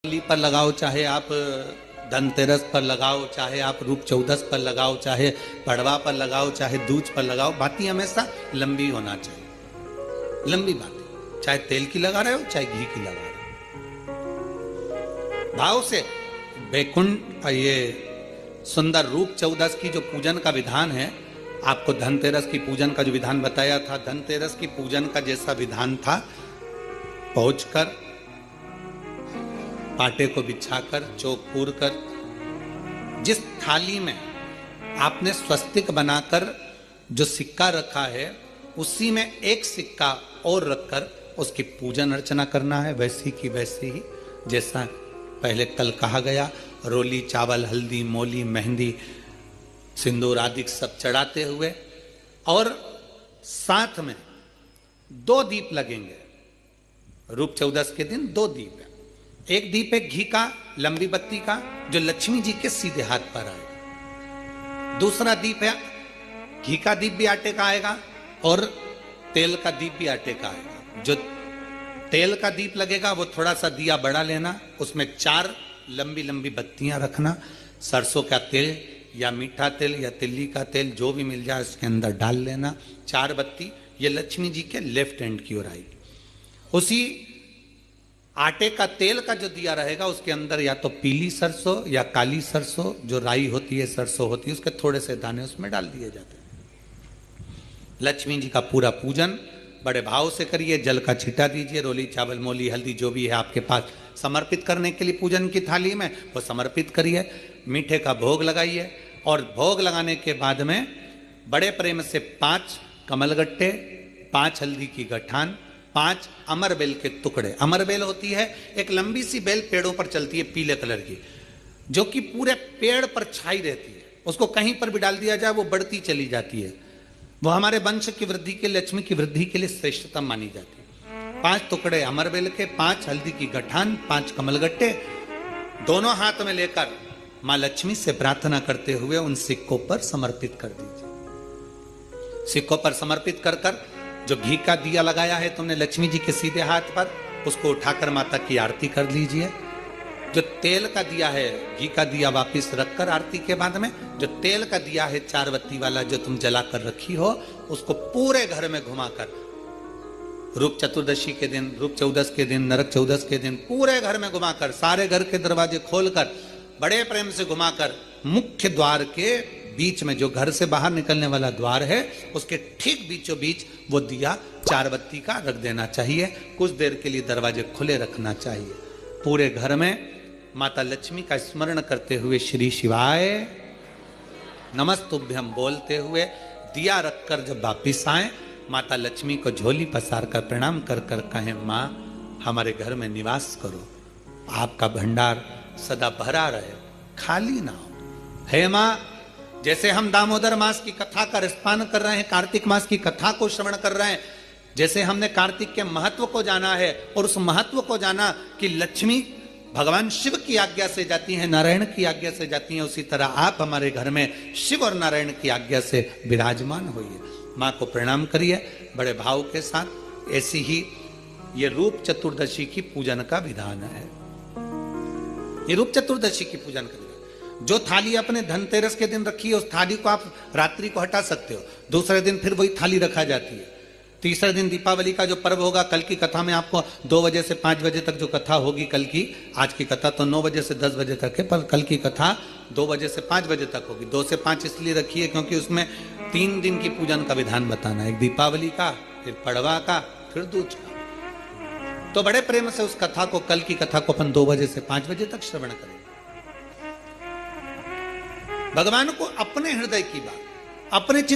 दिवाली पर लगाओ, चाहे आप धनतेरस पर लगाओ, चाहे आप रूप चौदस पर लगाओ, चाहे पड़वा पर लगाओ, चाहे दूज पर लगाओ, बाती हमेशा लंबी होना चाहिए। लंबी बाती, चाहे तेल की लगा रहे हो चाहे घी की लगा रहे हो, भाव से। वैकुंठ ये सुंदर रूप चौदस की जो पूजन का विधान है, आपको धनतेरस की पूजन का जो विधान बताया था, धनतेरस की पूजन का जैसा विधान था, पहुंचकर पाटे को बिछाकर चौक पूर कर, जिस थाली में आपने स्वस्तिक बनाकर जो सिक्का रखा है, उसी में एक सिक्का और रखकर उसकी पूजन अर्चना करना है, वैसी की वैसी ही जैसा पहले कल कहा गया। रोली, चावल, हल्दी, मोली, मेहंदी, सिंदूर आदि सब चढ़ाते हुए, और साथ में 2 दीप लगेंगे। रूप चौदस के दिन 2 दीप है। एक दीप है घी का, लंबी बत्ती का, जो लक्ष्मी जी के सीधे हाथ पर आएगा। दूसरा दीप है घी का दीप भी आटे का आएगा, और तेल का दीप भी आटे का आएगा। जो तेल का दीप लगेगा वो थोड़ा सा दिया बड़ा लेना, उसमें 4 लंबी लंबी बत्तियां रखना, सरसों का तेल या मीठा तेल या तिल्ली का तेल जो भी मिल जाए उसके अंदर डाल लेना। 4 बत्ती ये लक्ष्मी जी के लेफ्ट हैंड की ओर आएगी। उसी आटे का तेल का जो दिया रहेगा उसके अंदर या तो पीली सरसों या काली सरसों, जो राई होती है, सरसों होती है, उसके थोड़े से दाने उसमें डाल दिए जाते हैं। लक्ष्मी जी का पूरा पूजन बड़े भाव से करिए, जल का छिटा दीजिए, रोली, चावल, मोली, हल्दी जो भी है आपके पास समर्पित करने के लिए पूजन की थाली में, वो समर्पित करिए। मीठे का भोग लगाइए, और भोग लगाने के बाद में बड़े प्रेम से 5 कमलगट्टे, 5 हल्दी की गठान, 5 अमर बेल के टुकड़े। अमर बेल होती है एक लंबी सी बेल, पेड़ों पर चलती है, पीले कलर की, जो कि पूरे पेड़ पर छाई रहती है। उसको कहीं पर भी डाल दिया जाए वो बढ़ती चली जाती है। वो हमारे वंश की वृद्धि के लिए, लक्ष्मी की वृद्धि के लिए श्रेष्ठतम मानी जाती है। 5 टुकड़े अमर बेल के, 5 हल्दी की गठान, 5 कमलगट्टे, दोनों हाथ में लेकर मां लक्ष्मी से प्रार्थना करते हुए उन सिक्कों पर समर्पित कर दीजिए। सिक्कों पर समर्पित कर कर जो घी का दिया लगाया है तुमने लक्ष्मी जी के सीधे हाथ पर, उसको उठाकर माता की आरती कर लीजिए। जो तेल का दिया है, घी का दिया वापिस रखकर आरती के बाद में, जो तेल का दिया है 4 बत्ती वाला जो तुम जला कर रखी हो, उसको पूरे घर में घुमाकर, रूप चतुर्दशी के दिन, रूप चौदस के दिन, नरक चौदस के दिन, पूरे घर में घुमाकर, सारे घर के दरवाजे खोलकर, बड़े प्रेम से घुमाकर, मुख्य द्वार के बीच में, जो घर से बाहर निकलने वाला द्वार है, उसके ठीक बीचों बीच वो दिया 4 बत्ती का रख देना चाहिए। कुछ देर के लिए दरवाजे खुले रखना चाहिए। पूरे घर में माता लक्ष्मी का स्मरण करते हुए श्री शिवाय नमस्तुभ्यम बोलते हुए दिया रखकर जब वापिस आए, माता लक्ष्मी को झोली पसार कर प्रणाम कर कर कहें, माँ हमारे घर में निवास करो, आपका भंडार सदा भरा रहे, खाली ना हो। हे माँ, जैसे हम दामोदर मास की कथा का रसपान कर रहे हैं, कार्तिक मास की कथा को श्रवण कर रहे हैं, जैसे हमने कार्तिक के महत्व को जाना है और उस महत्व को जाना कि लक्ष्मी भगवान शिव की आज्ञा से जाती हैं, नारायण की आज्ञा से जाती हैं, उसी तरह आप हमारे घर में शिव और नारायण की आज्ञा से विराजमान होइए। माँ को प्रणाम करिए बड़े भाव के साथ। ऐसी ही ये रूप चतुर्दशी की पूजन का विधान है। ये रूप चतुर्दशी की पूजन का विधान, जो थाली अपने धनतेरस के दिन रखी है उस थाली को आप रात्रि को हटा सकते हो, दूसरे दिन फिर वही थाली रखा जाती है। तीसरे दिन दीपावली का जो पर्व होगा, कल की कथा में आपको 2 बजे से 5 बजे तक जो कथा होगी कल की, आज की कथा तो 9 बजे से 10 बजे तक है, पर कल की कथा 2 बजे से 5 बजे तक होगी। 2 से 5 इसलिए रखी है क्योंकि उसमें 3 दिन की पूजन का विधान बताना है, एक दीपावली का, फिर पड़वा का, फिर दूज का। तो बड़े प्रेम से उस कथा को, कल की कथा को अपन 2 बजे से 5 बजे तक श्रवण करेंगे। भगवान को अपने हृदय की बात, अपने चित्त